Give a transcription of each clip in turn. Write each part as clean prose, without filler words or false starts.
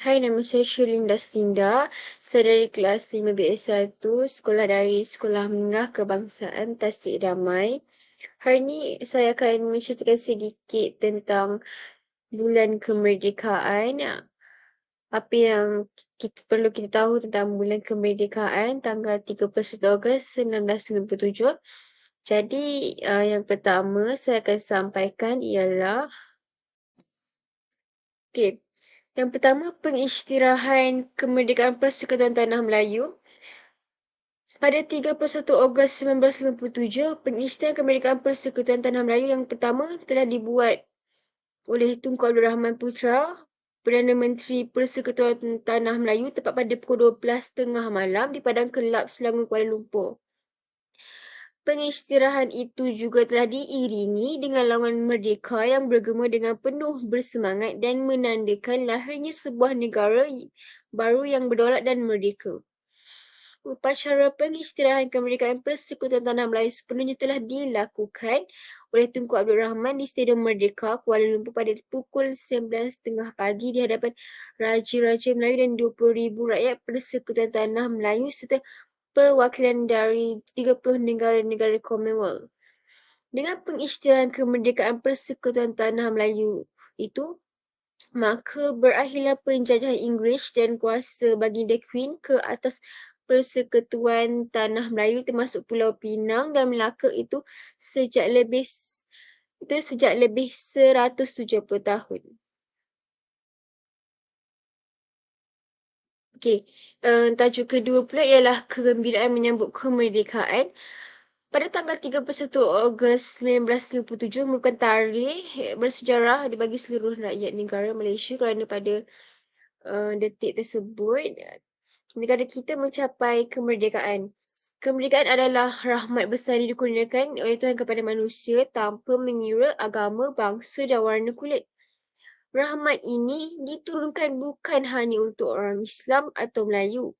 Hai, nama saya Shulinda Sinda. Saya dari kelas 5BS1, Sekolah dari Sekolah Menengah Kebangsaan Tasik Damai. Hari ini saya akan menceritakan sedikit tentang bulan kemerdekaan. Apa yang perlu kita tahu tentang bulan kemerdekaan tanggal 31 Ogos 1997. Jadi, yang pertama saya akan sampaikan ialah okey. Yang pertama, pengisytiharan kemerdekaan Persekutuan Tanah Melayu. Pada 31 Ogos 1957, pengisytiharan kemerdekaan Persekutuan Tanah Melayu yang pertama telah dibuat oleh Tunku Abdul Rahman Putra, Perdana Menteri Persekutuan Tanah Melayu, tepat pada pukul 12.30 malam di Padang Kelab, Selangor, Kuala Lumpur. Pengisytiharan itu juga telah diiringi dengan lawangan merdeka yang bergema dengan penuh bersemangat dan menandakan lahirnya sebuah negara baru yang berdaulat dan merdeka. Upacara pengisytiharan kemerdekaan Persekutuan Tanah Melayu sepenuhnya telah dilakukan oleh Tunku Abdul Rahman di Stadium Merdeka, Kuala Lumpur pada pukul 11.30 pagi di hadapan Raja-Raja Melayu dan 20,000 rakyat Persekutuan Tanah Melayu serta perwakilan dari 30 negara-negara Commonwealth. Dengan pengisytiharan kemerdekaan Persekutuan Tanah Melayu itu, maka berakhirlah penjajahan Inggeris dan kuasa baginda Queen ke atas Persekutuan Tanah Melayu termasuk Pulau Pinang dan Melaka itu sejak lebih 170 tahun. Okey, tajuk kedua pula ialah kegembiraan menyambut kemerdekaan. Pada tanggal 31 Ogos 1957 merupakan tarikh bersejarah bagi seluruh rakyat negara Malaysia kerana pada detik tersebut negara kita mencapai kemerdekaan. Kemerdekaan adalah rahmat besar yang dikurniakan oleh Tuhan kepada manusia tanpa mengira agama, bangsa dan warna kulit. Rahmat ini diturunkan bukan hanya untuk orang Islam atau Melayu,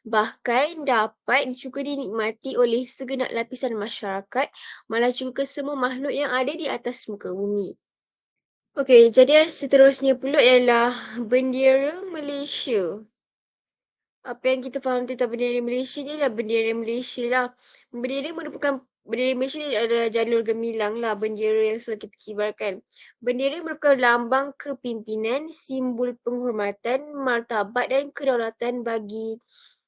bahkan dapat juga dinikmati oleh segenap lapisan masyarakat, malah juga kesemua makhluk yang ada di atas muka bumi. Okey, jadi yang seterusnya pula ialah bendera Malaysia. Apa yang kita faham tentang bendera Malaysia ni adalah bendera Malaysia lah. Bendera Malaysia ni adalah jalur gemilang lah, bendera yang selalu kita kibarkan. Bendera merupakan lambang kepimpinan, simbol penghormatan, martabat dan kedaulatan bagi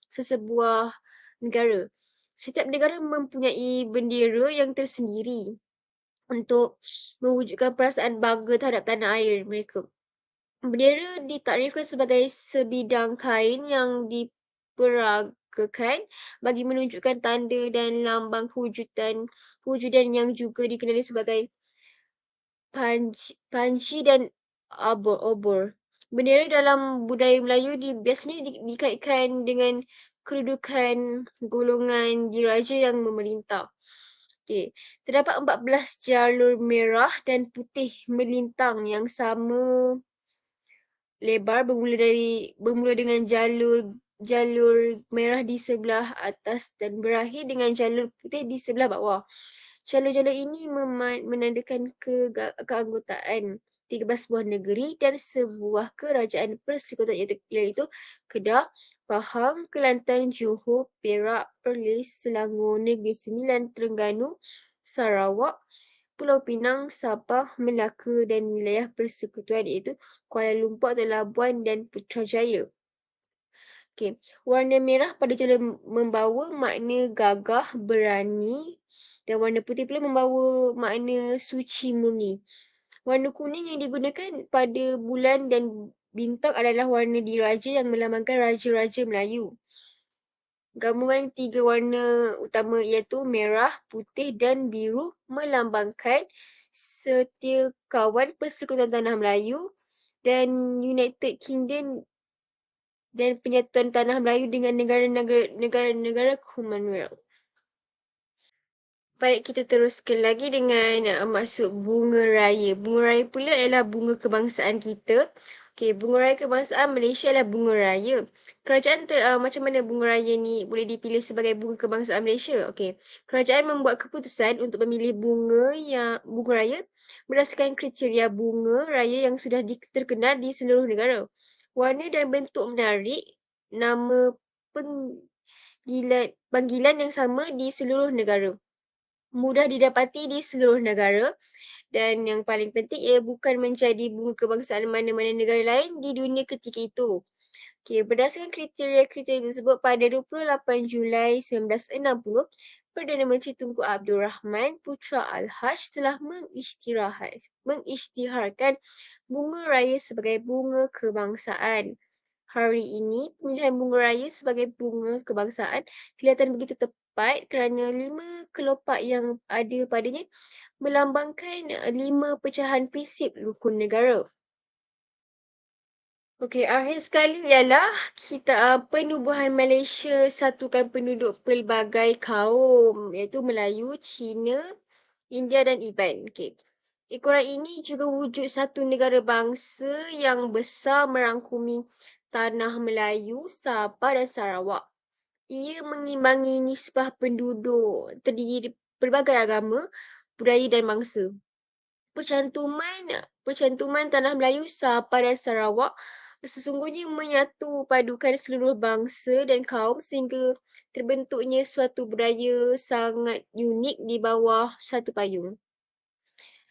sesebuah negara. Setiap negara mempunyai bendera yang tersendiri untuk mewujudkan perasaan bangga terhadap tanah air mereka. Bendera ditakdirkan sebagai sebidang kain yang diperagakan bagi menunjukkan tanda dan lambang kewujudan yang juga dikenali sebagai panji dan obor. Bendera dalam budaya Melayu biasanya dikaitkan dengan kedudukan golongan diraja yang memerintah. Okey, terdapat 14 jalur merah dan putih melintang yang sama lebar bermula dengan jalur merah di sebelah atas dan berakhir dengan jalur putih di sebelah bawah. Jalur-jalur ini menandakan keanggotaan 13 buah negeri dan sebuah kerajaan persekutuan iaitu Kedah, Pahang, Kelantan, Johor, Perak, Perlis, Selangor, Negeri Sembilan, Terengganu, Sarawak, Pulau Pinang, Sabah, Melaka dan wilayah persekutuan iaitu Kuala Lumpur atau Labuan dan Putrajaya. Okey, warna merah pada jalur membawa makna gagah, berani dan warna putih pula membawa makna suci murni. Warna kuning yang digunakan pada bulan dan bintang adalah warna diraja yang melambangkan raja-raja Melayu. Gabungan tiga warna utama iaitu merah, putih dan biru melambangkan setiakawan Persekutuan Tanah Melayu dan United Kingdom dan penyatuan Tanah Melayu dengan negara-negara Commonwealth. Baik, kita teruskan lagi dengan maksud bunga raya. Bunga raya pula ialah bunga kebangsaan kita. Okey, bunga raya kebangsaan Malaysia adalah bunga raya. Kerajaan macam mana bunga raya ni boleh dipilih sebagai bunga kebangsaan Malaysia? Okey, kerajaan membuat keputusan untuk memilih bunga raya berdasarkan kriteria bunga raya yang sudah terkenal di seluruh negara. Warna dan bentuk menarik, nama panggilan yang sama di seluruh negara. Mudah didapati di seluruh negara dan yang paling penting ia bukan menjadi bunga kebangsaan mana-mana negara lain di dunia ketika itu. Okey, berdasarkan kriteria-kriteria tersebut pada 28 Julai 1960, Perdana Menteri Tunku Abdul Rahman Putra Al-Haj telah mengisytiharkan bunga raya sebagai bunga kebangsaan. Hari ini, pemilihan bunga raya sebagai bunga kebangsaan kelihatan begitu tepat kerana 5 kelopak yang ada padanya melambangkan 5 pecahan prinsip rukun negara. Okey, akhir sekali ialah penubuhan Malaysia satukan penduduk pelbagai kaum iaitu Melayu, Cina, India dan Iban. Okey. Ekoran ini juga wujud satu negara bangsa yang besar merangkumi tanah Melayu, Sabah dan Sarawak. Ia mengimbangi nisbah penduduk terdiri pelbagai agama, budaya dan bangsa. Percantuman tanah Melayu, Sabah dan Sarawak sesungguhnya menyatu padukan seluruh bangsa dan kaum sehingga terbentuknya suatu budaya sangat unik di bawah satu payung.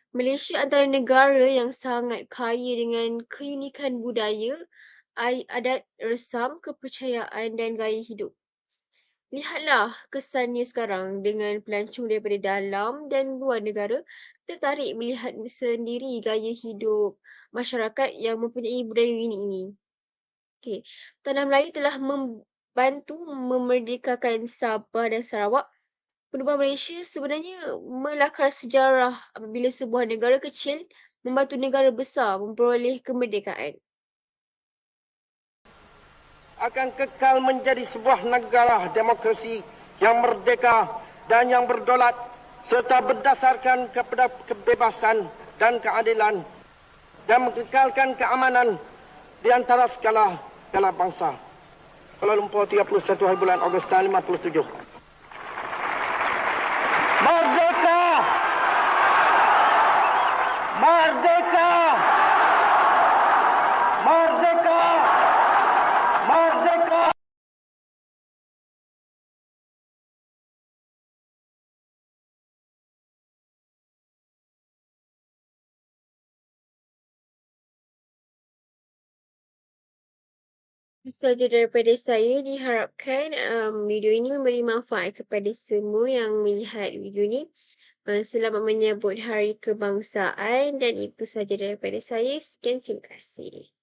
Malaysia antara negara yang sangat kaya dengan keunikan budaya, adat resam, kepercayaan dan gaya hidup. Lihatlah kesannya sekarang dengan pelancong daripada dalam dan luar negara tertarik melihat sendiri gaya hidup masyarakat yang mempunyai budaya unik ini. Okey, Tanah Melayu telah membantu memerdekakan Sabah dan Sarawak. Penubuhan Malaysia sebenarnya melakar sejarah apabila sebuah negara kecil membantu negara besar memperoleh kemerdekaan. Akan kekal menjadi sebuah negara demokrasi yang merdeka dan yang berdaulat serta berdasarkan kepada kebebasan dan keadilan dan mengekalkan keamanan di antara segala bangsa. Kuala Lumpur 31 hari bulan Ogos tahun 57. Merdeka! Merdeka! Merdeka! Merdeka! Saja daripada saya, diharapkan video ini memberi manfaat kepada semua yang melihat video ini. Selamat menyambut Hari Kebangsaan dan itu saja daripada saya. Sekian, terima kasih.